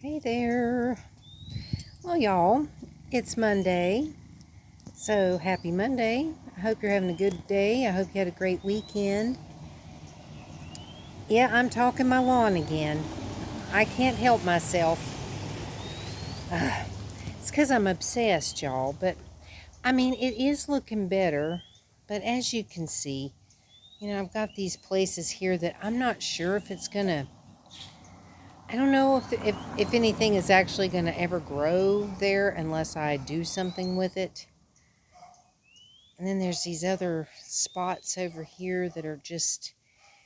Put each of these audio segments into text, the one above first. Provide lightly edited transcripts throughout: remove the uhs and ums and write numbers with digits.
Hey there. Well, y'all, it's Monday. So happy Monday. I hope you're having a good day. I hope you had a great weekend. Yeah, I'm talking my lawn again. I can't help myself. It's because I'm obsessed, y'all. But I mean, it is looking better. But as you can see, I've got these places here that I'm not sure if it's going to. I don't know if anything is actually going to ever grow there unless I do something with it. And then there's these other spots over here that are just,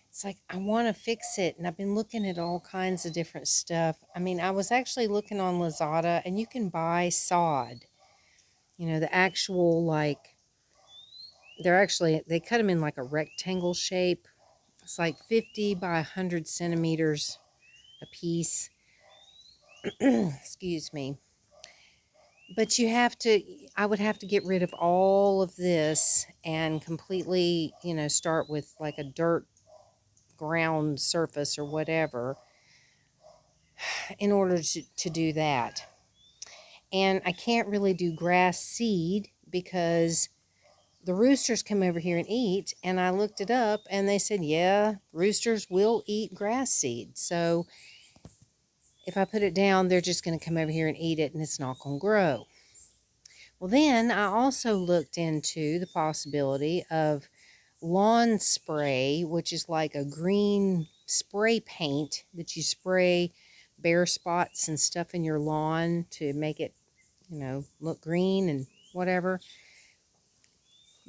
it's like I want to fix it. And I've been looking at all kinds of different stuff. I mean, I was actually looking on Lazada and you can buy sod. The actual, like, they cut them in like a rectangle shape. It's like 50 by 100 centimeters a piece. Excuse me. But I would have to get rid of all of this and completely, start with like a dirt ground surface or whatever in order to do that. And I can't really do grass seed because the roosters come over here and eat. And I looked it up and they said, yeah, roosters will eat grass seed. So if I put it down, they're just going to come over here and eat it and it's not going to grow. Well, then I also looked into the possibility of lawn spray, which is like a green spray paint that you spray bare spots and stuff in your lawn to make it, look green and whatever.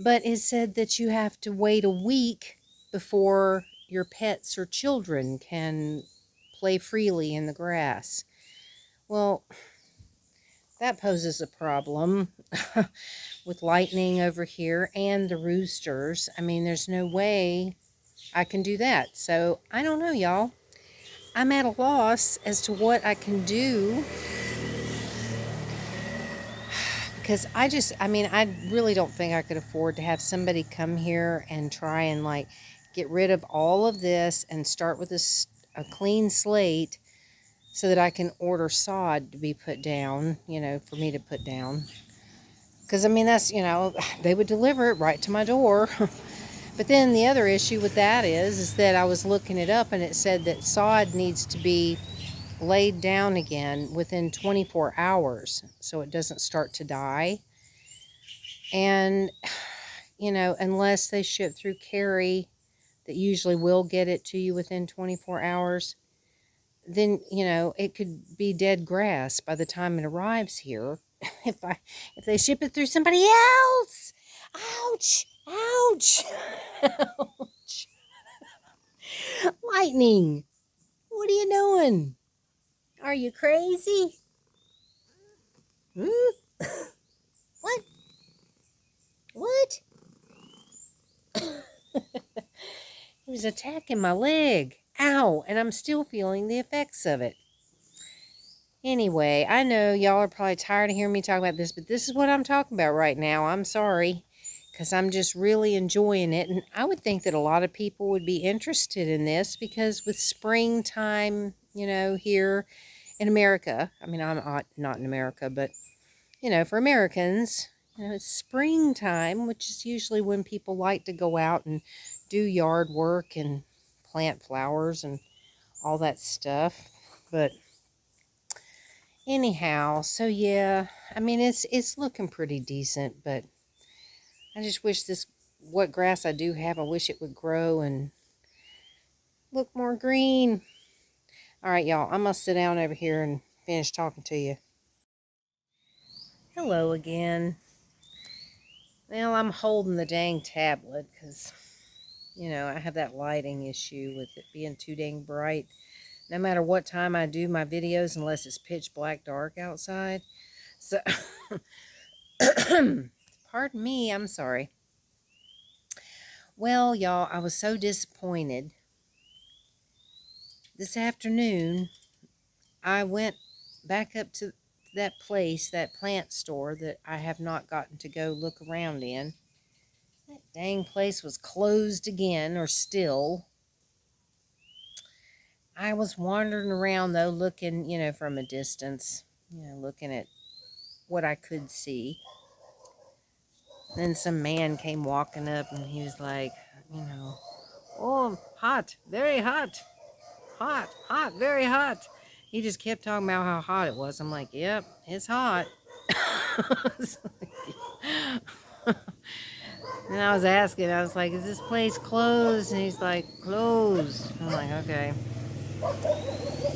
But it said that you have to wait a week before your pets or children can play freely in the grass. Well, that poses a problem with lightning over here and the roosters. I mean, there's no way I can do that. So I don't know, y'all. I'm at a loss as to what I can do because I really don't think I could afford to have somebody come here and try and like get rid of all of this and start with a clean slate so that I can order sod to be put down, for me to put down. Because, that's, they would deliver it right to my door. But then the other issue with that is that I was looking it up and it said that sod needs to be laid down again within 24 hours so it doesn't start to die. And, unless they ship through carry, that usually will get it to you within 24 hours, then, it could be dead grass by the time it arrives here. If they ship it through somebody else. Ouch! Ouch! Ouch! Lightning! What are you doing? Are you crazy? What? What? He was attacking my leg. Ow! And I'm still feeling the effects of it. Anyway, I know y'all are probably tired of hearing me talk about this, but this is what I'm talking about right now. I'm sorry, because I'm just really enjoying it. And I would think that a lot of people would be interested in this because with springtime, here in America, I'm not in America, but, for Americans, it's springtime, which is usually when people like to go out and do yard work and plant flowers and all that stuff. But anyhow, so yeah, it's looking pretty decent, but I just wish what grass I do have, I wish it would grow and look more green. All right, y'all, I'm gonna sit down over here and finish talking to you. Hello again. Well, I'm holding the dang tablet because, I have that lighting issue with it being too dang bright. No matter what time I do my videos, unless it's pitch black dark outside. So, pardon me, I'm sorry. Well, y'all, I was so disappointed. This afternoon, I went back up to that place, that plant store that I have not gotten to go look around in. That dang place was closed again, or still. I was wandering around though, looking, from a distance, looking at what I could see. Then some man came walking up and he was like, you know, oh, hot, very hot, hot, hot, very hot. He just kept talking about how hot it was. I'm like, yep, it's hot. And I was asking, I was like, is this place closed? And he's like, closed. I'm like, okay.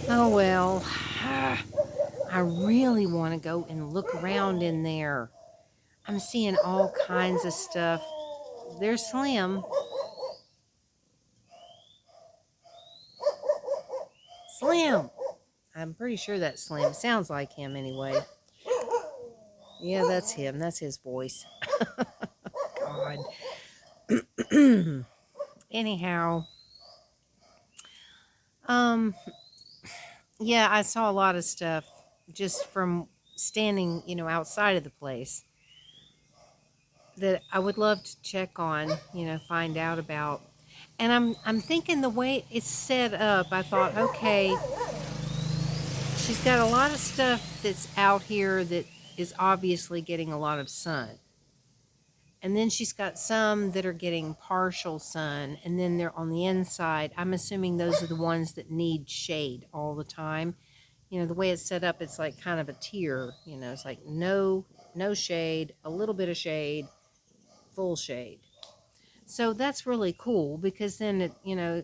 Oh, well. I really want to go and look around in there. I'm seeing all kinds of stuff. There's Slim. Slim. I'm pretty sure that's Slim. Sounds like him anyway. Yeah, that's him. That's his voice. God. Anyhow, um, yeah, I saw a lot of stuff just from standing, outside of the place that I would love to check on, find out about. And I'm thinking the way it's set up, I thought, okay, she's got a lot of stuff that's out here that is obviously getting a lot of sun. And then she's got some that are getting partial sun, and then they're on the inside. I'm assuming those are the ones that need shade all the time. The way it's set up, it's like kind of a tier. It's like no shade, a little bit of shade, full shade. So that's really cool because then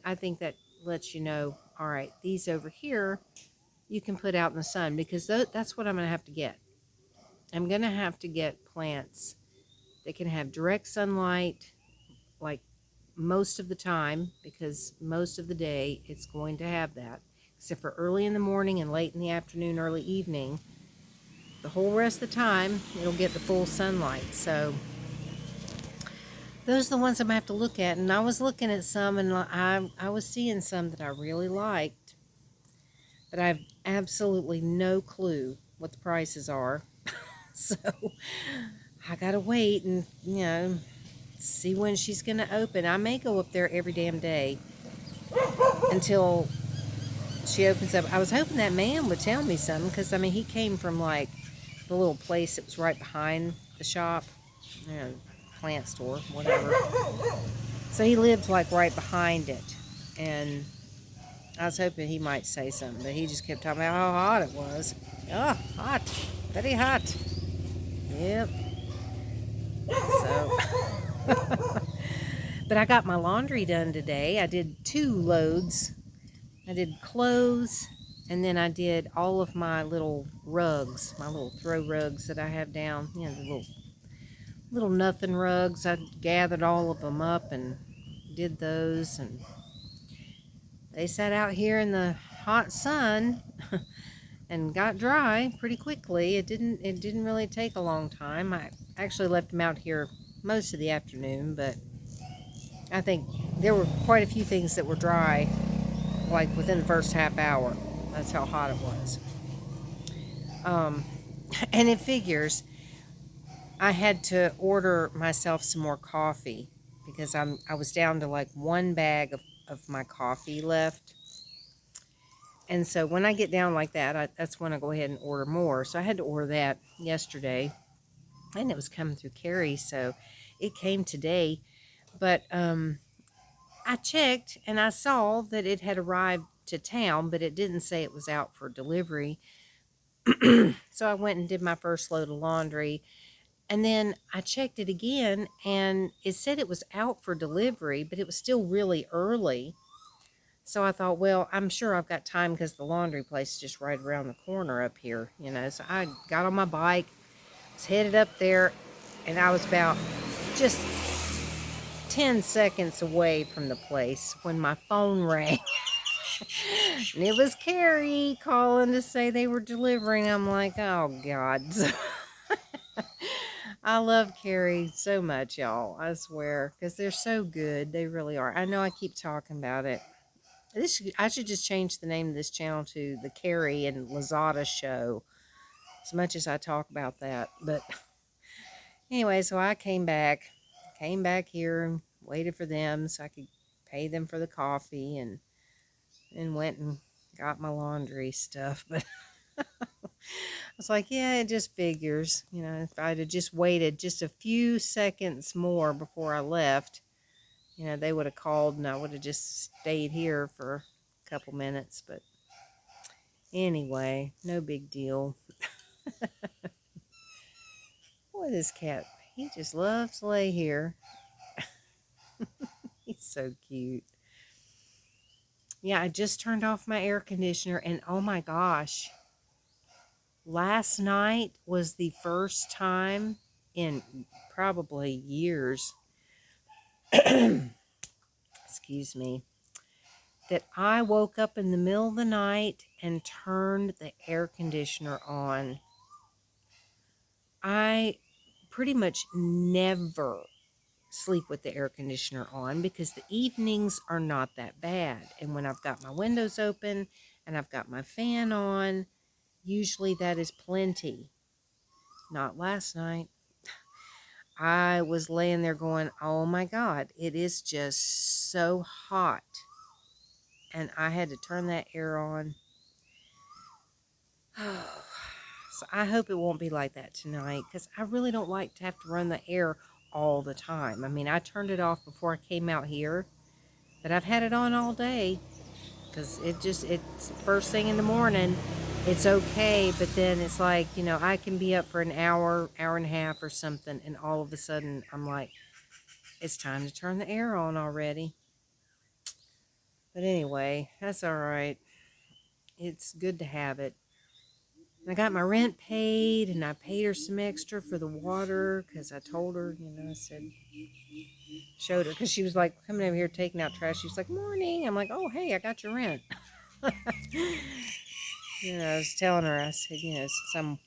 I think that lets you know, all right, these over here you can put out in the sun because that's what I'm going to have to get. I'm going to have to get plants that can have direct sunlight like most of the time because most of the day it's going to have that, except for early in the morning and late in the afternoon, early evening. The whole rest of the time it'll get the full sunlight. So those are the ones I'm going to have to look at. And I was looking at some and I was seeing some that I really liked, but I have absolutely no clue what the prices are. So I gotta wait and, see when she's gonna open. I may go up there every damn day until she opens up. I was hoping that man would tell me something because, he came from like the little place that was right behind the shop, plant store, whatever. So he lived like right behind it. And I was hoping he might say something, but he just kept talking about how hot it was. Oh, hot. Very hot. Yep. So, but I got my laundry done today. I did 2 loads. I did clothes, and then I did all of my little rugs, my little throw rugs that I have down. The little nothing rugs. I gathered all of them up and did those, and they sat out here in the hot sun and got dry pretty quickly. It didn't really take a long time. I actually left them out here most of the afternoon, but I think there were quite a few things that were dry like within the first half hour. That's how hot it was. And it figures I had to order myself some more coffee because I was down to like 1 bag of my coffee left. And so when I get down like that, that's when I go ahead and order more. So I had to order that yesterday, and it was coming through Carrie, so it came today. But I checked and I saw that it had arrived to town, but it didn't say it was out for delivery. So I went and did my first load of laundry, and then I checked it again and it said it was out for delivery, but it was still really early. So I thought, well, I'm sure I've got time because the laundry place is just right around the corner up here, So I got on my bike, was headed up there, and I was about just 10 seconds away from the place when my phone rang. And it was Carrie calling to say they were delivering. I'm like, oh, God. I love Carrie so much, y'all. I swear. Because they're so good. They really are. I know I keep talking about it. I should just change the name of this channel to the Carrie and Lazada Show. As much as I talk about that. But anyway, so I came back here and waited for them so I could pay them for the coffee and went and got my laundry stuff, but I was like, yeah, it just figures. You know, if I'd have just waited just a few seconds more before I left, you know, they would have called and I would have just stayed here for a couple minutes. But anyway, no big deal. Boy, this cat, he just loves to lay here. He's so cute. Yeah, I just turned off my air conditioner and oh my gosh, last night was the first time in probably years, excuse me, that I woke up in the middle of the night and turned the air conditioner on. I pretty much never sleep with the air conditioner on because the evenings are not that bad. And when I've got my windows open and I've got my fan on, usually that is plenty. Not last night. I was laying there going, oh my God, it is just so hot. And I had to turn that air on. So I hope it won't be like that tonight because I really don't like to have to run the air all the time. I mean, I turned it off before I came out here, but I've had it on all day because it's first thing in the morning. It's okay, but then it's like, you know, I can be up for an hour, hour and a half or something, and all of a sudden I'm like, it's time to turn the air on already. But anyway, that's all right. It's good to have it. And I got my rent paid, and I paid her some extra for the water because I told her, you know, I said, showed her because she was like coming over here taking out trash. She was like, morning. I'm like, oh, hey, I got your rent. You know, I was telling her, I said, you know, since I'm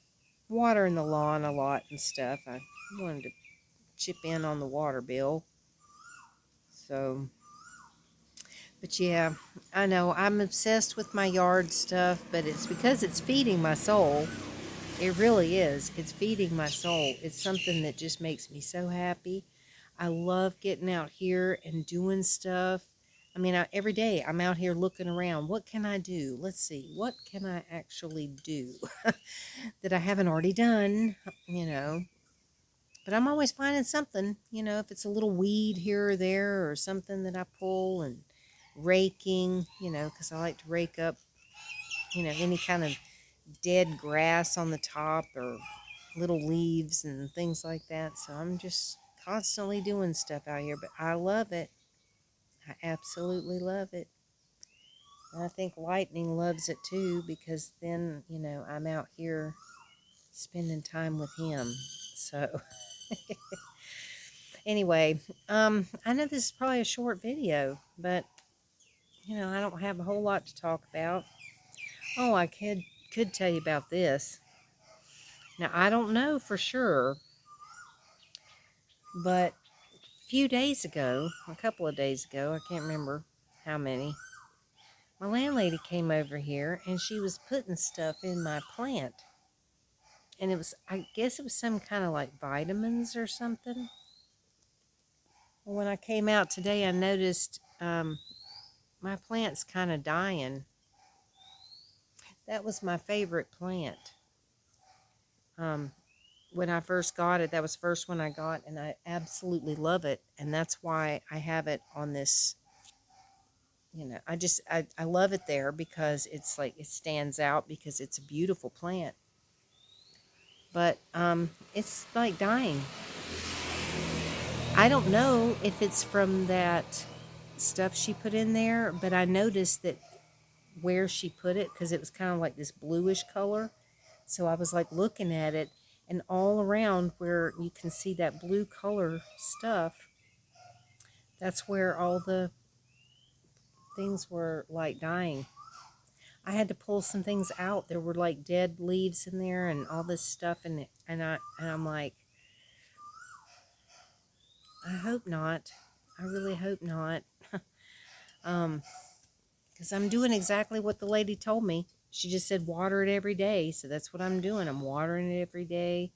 watering the lawn a lot and stuff, I wanted to chip in on the water bill. So, but yeah, I know I'm obsessed with my yard stuff, but it's because it's feeding my soul. It really is. It's feeding my soul. It's something that just makes me so happy. I love getting out here and doing stuff. I mean, every day I'm out here looking around. What can I do? Let's see. What can I actually do that I haven't already done? You know, but I'm always finding something. You know, if it's a little weed here or there or something that I pull and raking. You know, because I like to rake up. You know, any kind of dead grass on the top or little leaves and things like that. So I'm just constantly doing stuff out here, but I love it. I absolutely love it. And I think Lightning loves it too because then, you know, I'm out here spending time with him. So anyway, I know this is probably a short video, but you know, I don't have a whole lot to talk about. Oh, I could tell you about this. Now, I don't know for sure, but a few days ago, a couple of days ago, I can't remember how many, my landlady came over here and she was putting stuff in my plant. And it was, I guess it was some kind of like vitamins or something. When I came out today, I noticed my plant's kind of dying. That was my favorite plant. Um, when I first got it, that was the first one I got, and I absolutely love it. And that's why I have it on this. You know, I love it there because it's like it stands out because it's a beautiful plant. But it's like dying. I don't know if it's from that stuff she put in there, but I noticed that where she put it, because it was kind of like this bluish color. So I was like looking at it, and all around where you can see that blue color stuff, that's where all the things were like dying. I had to pull some things out. There were like dead leaves in there and all this stuff, and I'm like, I hope not. I really hope not. um, because I'm doing exactly what the lady told me. She just said water it every day, so that's what I'm doing. I'm watering it every day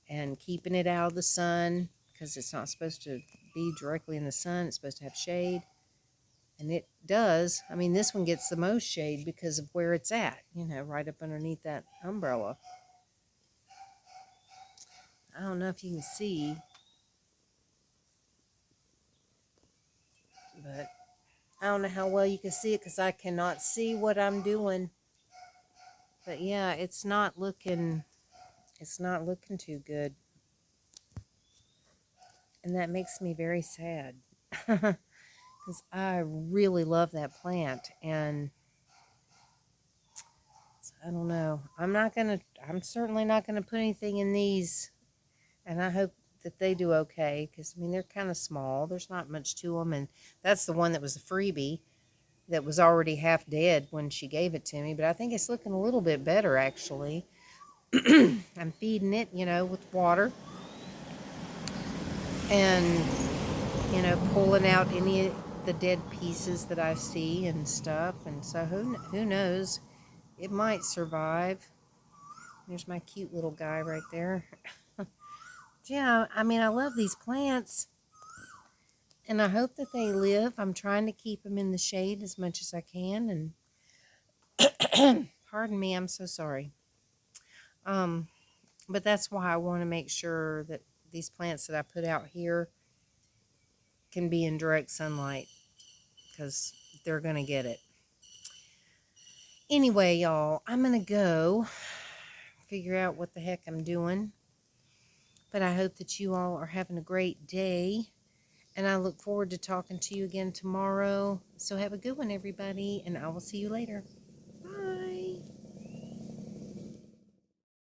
and keeping it out of the sun because it's not supposed to be directly in the sun. It's supposed to have shade. And it does. I mean, this one gets the most shade because of where it's at, you know, right up underneath that umbrella. I don't know if you can see, but I don't know how well you can see it because I cannot see what I'm doing. But yeah, it's not looking too good. And that makes me very sad. Because I really love that plant. And I don't know. I'm certainly not gonna put anything in these. And I hope that they do okay. Because, I mean, they're kind of small. There's not much to them. And that's the one that was a freebie that was already half dead when she gave it to me. But I think it's looking a little bit better, actually. I'm feeding it, you know, with water. And, you know, pulling out any of the dead pieces that I see and stuff. And so who knows? It might survive. There's my cute little guy right there. Yeah, I mean, I love these plants. And I hope that they live. I'm trying to keep them in the shade as much as I can. And pardon me, I'm so sorry. Um, but that's why I want to make sure that these plants that I put out here can be in direct sunlight, because they're going to get it. Anyway, y'all, I'm going to go figure out what the heck I'm doing. But I hope that you all are having a great day. And I look forward to talking to you again tomorrow. So have a good one, everybody, and I will see you later.